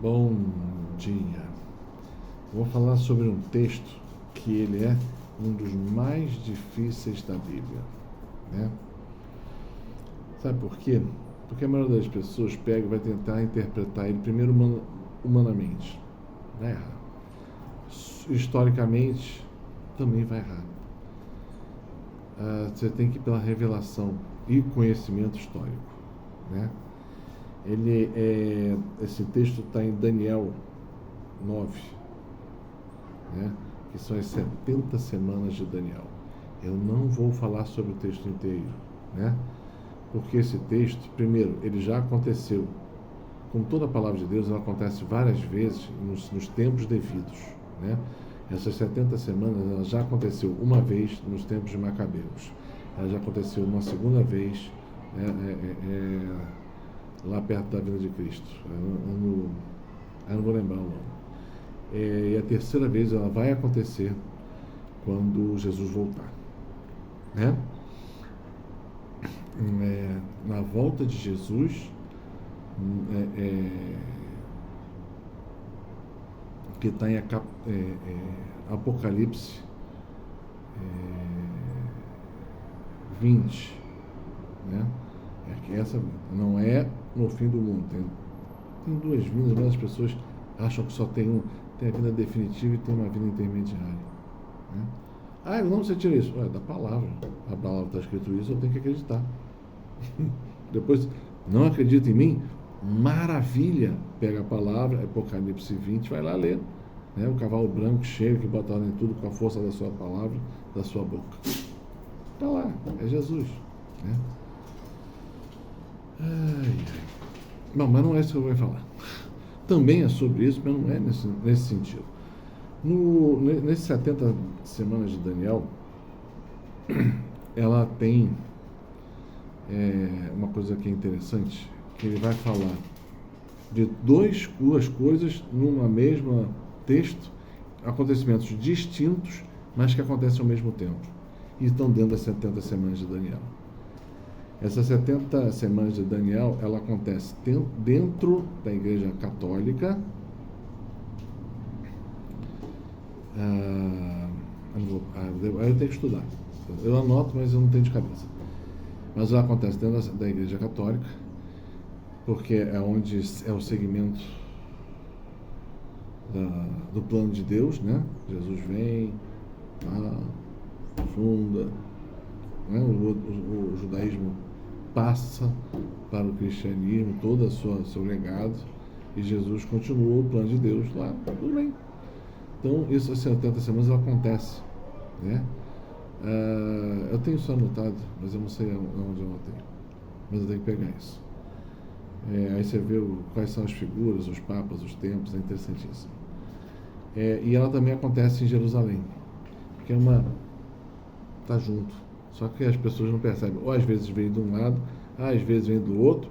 Bom dia. Vou falar sobre um texto que ele é um dos mais difíceis da Bíblia, né? Sabe por quê? Porque a maioria das pessoas pega e vai tentar interpretar ele primeiro humanamente. Vai errar. Historicamente, também vai errar. Você tem que ir pela revelação e conhecimento histórico, né? Esse texto está em Daniel 9, né? Que são as 70 semanas de Daniel. Eu não vou falar sobre o texto inteiro, né? Porque esse texto, primeiro, ele já aconteceu. Como toda a palavra de Deus, ela acontece várias vezes nos tempos devidos, né? Essas 70 semanas, ela já aconteceu uma vez nos tempos de Macabeus. Ela já aconteceu uma segunda vez, né? Lá perto da vinda de Cristo. Eu não vou lembrar o nome. E a terceira vez ela vai acontecer quando Jesus voltar, né? Na volta de Jesus, que está em Apocalipse 20, né? Que essa não é no fim do mundo. Tem duas vindas, mas as pessoas acham que só tem um. Tem a vida definitiva e tem uma vida intermediária, né? Não você tira isso. Da palavra. A palavra está escrito isso, eu tenho que acreditar. Depois, não acredita em mim? Maravilha! Pega a palavra, Apocalipse 20, vai lá ler, né? O cavalo branco cheio que bota ordem em tudo com a força da sua palavra, da sua boca. Está lá, é Jesus, né? Bom, mas não é isso que eu vou falar. Também é sobre isso, mas não é nesse sentido. Nesses 70 semanas de Daniel, ela tem uma coisa que é interessante, que ele vai falar de duas coisas numa mesma texto, acontecimentos distintos, mas que acontecem ao mesmo tempo, e estão dentro das 70 semanas de Daniel. Essas 70 semanas de Daniel, ela acontece dentro da Igreja Católica. Eu tenho que estudar. Eu anoto, mas eu não tenho de cabeça. Mas ela acontece dentro da Igreja Católica, porque é onde é o segmento do plano de Deus, né? Jesus vem, funda, né? O judaísmo passa para o cristianismo todo seu legado, e Jesus continuou o plano de Deus lá, tudo bem. Então, isso, as 70 semanas, ela acontece, né? Eu tenho isso anotado, mas eu não sei onde eu anotei, mas eu tenho que pegar isso. Aí você vê quais são as figuras, os papas, os templos, é interessantíssimo. E ela também acontece em Jerusalém, porque está junto. Só que as pessoas não percebem. Ou às vezes vem de um lado, às vezes vem do outro,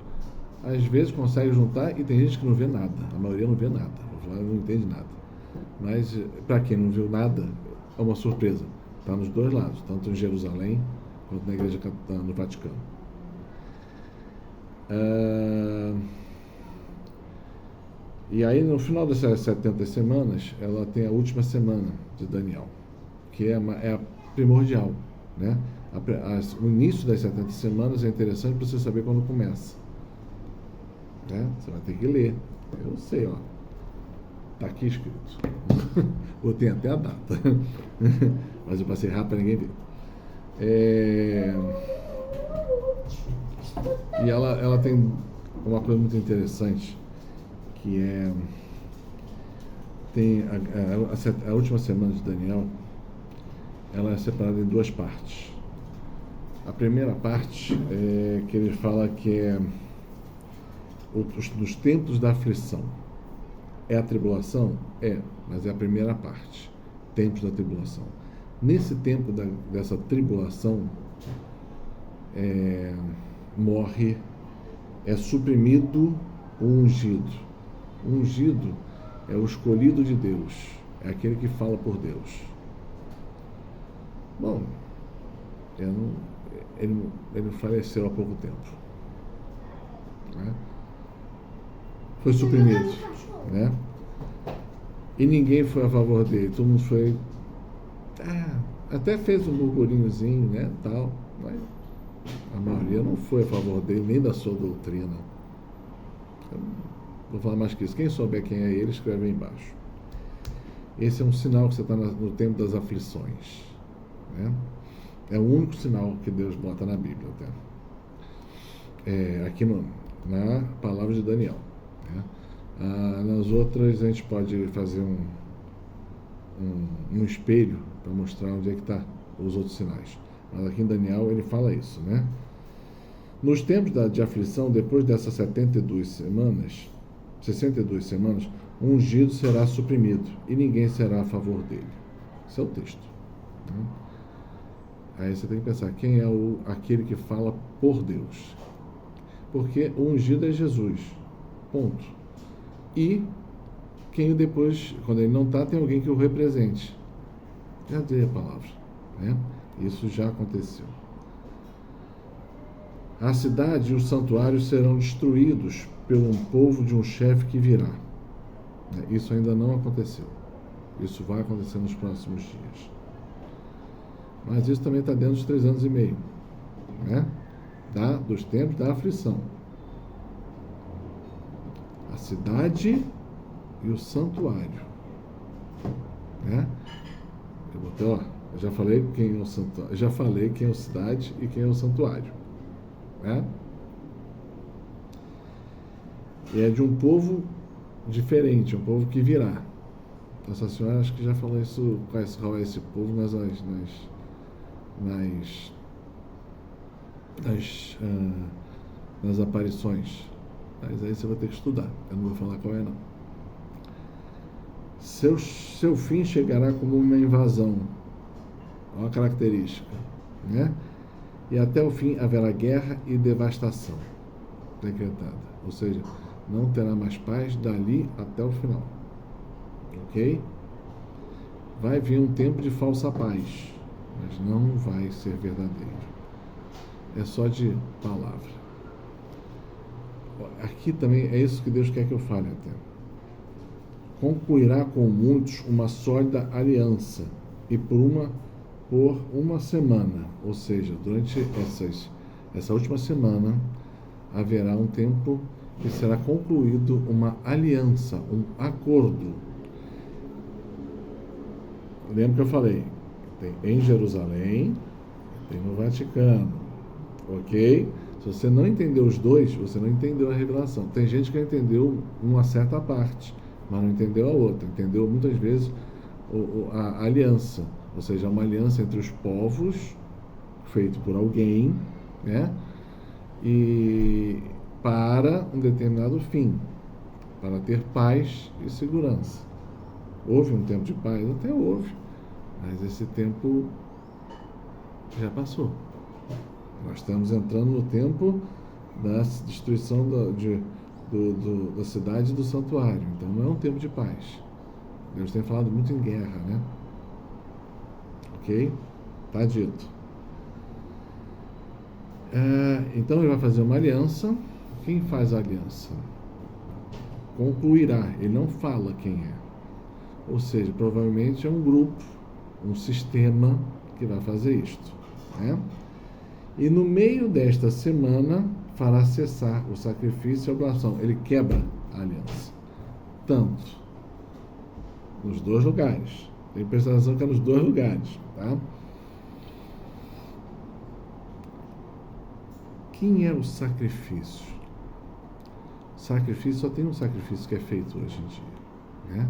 às vezes consegue juntar, e tem gente que não vê nada. A maioria não vê nada, não entende nada. Mas para quem não viu nada, é uma surpresa. Está nos dois lados, tanto em Jerusalém quanto na igreja no Vaticano. E aí, no final dessas 70 semanas, ela tem a última semana de Daniel, que é a primordial, né? O início das 70 semanas é interessante para você saber quando começa, né? Você vai ter que ler. Eu sei, ó. Está aqui escrito. Botei até a data. Mas eu passei rápido para ninguém ver. E ela tem uma coisa muito interessante, que tem a última semana de Daniel, ela é separada em duas partes. A primeira parte é que ele fala que é dos tempos da aflição. É a tribulação? Mas é a primeira parte. Tempos da tribulação. Nesse tempo dessa tribulação, morre, é suprimido o ungido. O ungido é o escolhido de Deus, é aquele que fala por Deus. Bom, ele faleceu há pouco tempo, né? Foi suprimido. né? E ninguém foi a favor dele. Todo mundo foi... até fez um murmurinhozinho, né, tal, mas a maioria não foi a favor dele, nem da sua doutrina. Eu vou falar mais que isso. Quem souber quem é ele, escreve aí embaixo. Esse é um sinal que você está no tempo das aflições, né? É o único sinal que Deus bota na Bíblia, até. Aqui na palavra de Daniel, né? Nas outras a gente pode fazer um espelho para mostrar onde é que está os outros sinais. Mas aqui em Daniel ele fala isso, né? Nos tempos de aflição, depois dessas 62 semanas, o ungido será suprimido e ninguém será a favor dele. Esse é o texto, né? Aí você tem que pensar, quem é aquele que fala por Deus? Porque o ungido é Jesus, ponto. E quem depois, quando ele não está, tem alguém que o represente. Já dei a palavra, né? Isso já aconteceu. A cidade e os santuários serão destruídos pelo povo de um chefe que virá. Isso ainda não aconteceu. Isso vai acontecer nos próximos dias. Mas isso também está dentro dos 3 anos e meio, né? Dos tempos da aflição. A cidade e o santuário, né? Eu botei, eu já falei quem é o santuário, já falei quem é a cidade e quem é o santuário, né? E é de um povo diferente, um povo que virá. Nossa Senhora acho que já falou isso, qual é esse povo nas aparições. Mas aí você vai ter que estudar. Eu não vou falar qual é, não. Seu fim chegará como uma invasão. Olha a característica, né? E até o fim haverá guerra e devastação decretada. Ou seja, não terá mais paz dali até o final. Ok? Vai vir um tempo de falsa paz, mas não vai ser verdadeiro. É só de palavra. Aqui também é isso que Deus quer que eu fale até. Concluirá com muitos uma sólida aliança e por uma semana, ou seja, durante essa última semana haverá um tempo que será concluído uma aliança, um acordo. Lembra que eu falei? Tem em Jerusalém, tem no Vaticano, ok? Se você não entendeu os dois, você não entendeu a revelação. Tem gente que entendeu uma certa parte, mas não entendeu a outra. Entendeu muitas vezes a aliança, ou seja, uma aliança entre os povos, feito por alguém, né? E para um determinado fim, para ter paz e segurança. Houve um tempo de paz? Até houve, mas esse tempo já passou. Nós estamos entrando no tempo da destruição da cidade e do santuário. Então não é um tempo de paz. Deus tem falado muito em guerra, né? Ok? Está dito. Então ele vai fazer uma aliança. Quem faz a aliança? Concluirá. Ele não fala quem é. Ou seja, provavelmente é um grupo, um sistema que vai fazer isto, né? E no meio desta semana fará cessar o sacrifício e a oblação. Ele quebra a aliança. Tanto nos 2 lugares. Tem que prestar atenção que é nos 2 lugares, tá? Quem é o sacrifício? O sacrifício, só tem um sacrifício que é feito hoje em dia, né?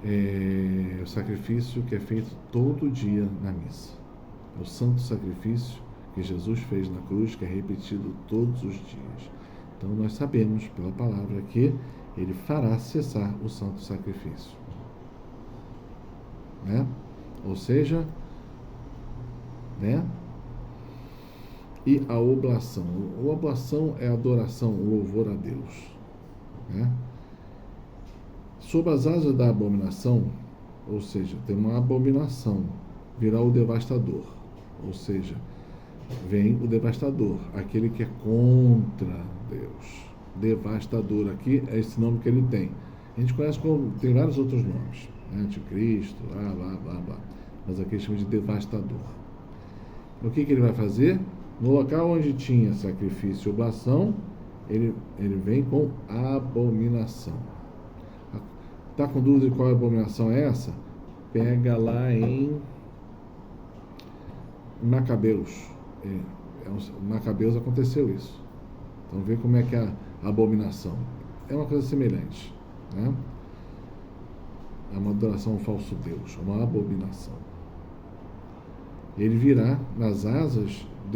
É o sacrifício que é feito todo dia na missa. É o santo sacrifício que Jesus fez na cruz, que é repetido todos os dias. Então nós sabemos pela palavra que ele fará cessar o santo sacrifício, né? Ou seja, né? E a oblação. A oblação é a adoração, o louvor a Deus, né? Sob as asas da abominação, ou seja, tem uma abominação, virá o devastador, ou seja, vem o devastador, aquele que é contra Deus. Devastador, aqui é esse nome que ele tem. A gente conhece como, tem vários outros nomes, né? Anticristo, blá, blá, blá, blá. Mas aqui chama de devastador. O que ele vai fazer? No local onde tinha sacrifício e oblação, ele vem com abominação. Está com dúvida de qual abominação é essa? Pega lá em Macabeus. Macabeus aconteceu isso. Então vê como é que é a abominação. É uma coisa semelhante, né? É uma adoração ao falso Deus, uma abominação. Ele virá nas asas o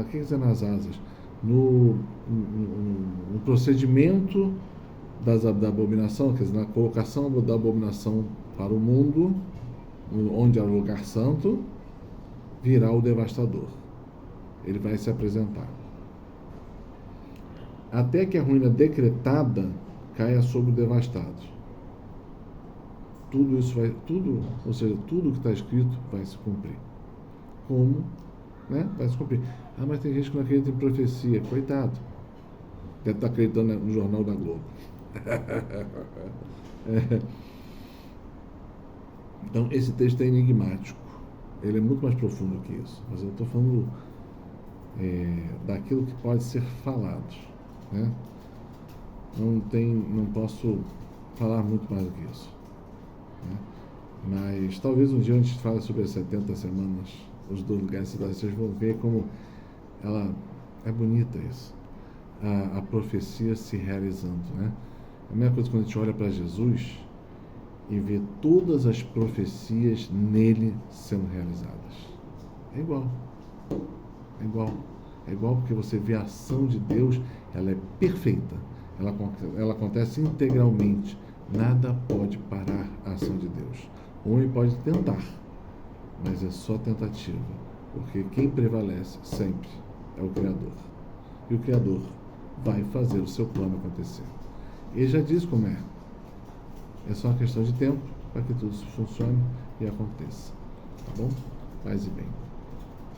que quer dizer nas asas? No procedimento da abominação, quer dizer, na colocação da abominação para o mundo, onde é o lugar santo, virá o devastador. Ele vai se apresentar. Até que a ruína decretada caia sobre o devastado. Ou seja, tudo que está escrito vai se cumprir. Como? Né? Vai se cumprir. Ah, mas tem gente que não acredita em profecia. Coitado. Deve estar acreditando no Jornal da Globo. Então, esse texto é enigmático. Ele é muito mais profundo que isso. Mas eu estou falando daquilo que pode ser falado, né? Não posso falar muito mais do que isso, né? Mas talvez um dia a gente fale sobre as 70 semanas, os 2 lugares cidades, vocês vão ver como ela é bonita isso, a profecia se realizando, né? A mesma coisa quando a gente olha para Jesus e vê todas as profecias nele sendo realizadas. É igual. É igual porque você vê a ação de Deus, ela é perfeita. Ela acontece integralmente. Nada pode parar a ação de Deus. O homem pode tentar, mas é só tentativa. Porque quem prevalece sempre é o Criador. E o Criador vai fazer o seu plano acontecer. Ele já diz como é. É só uma questão de tempo para que tudo funcione e aconteça. Tá bom? Paz e bem.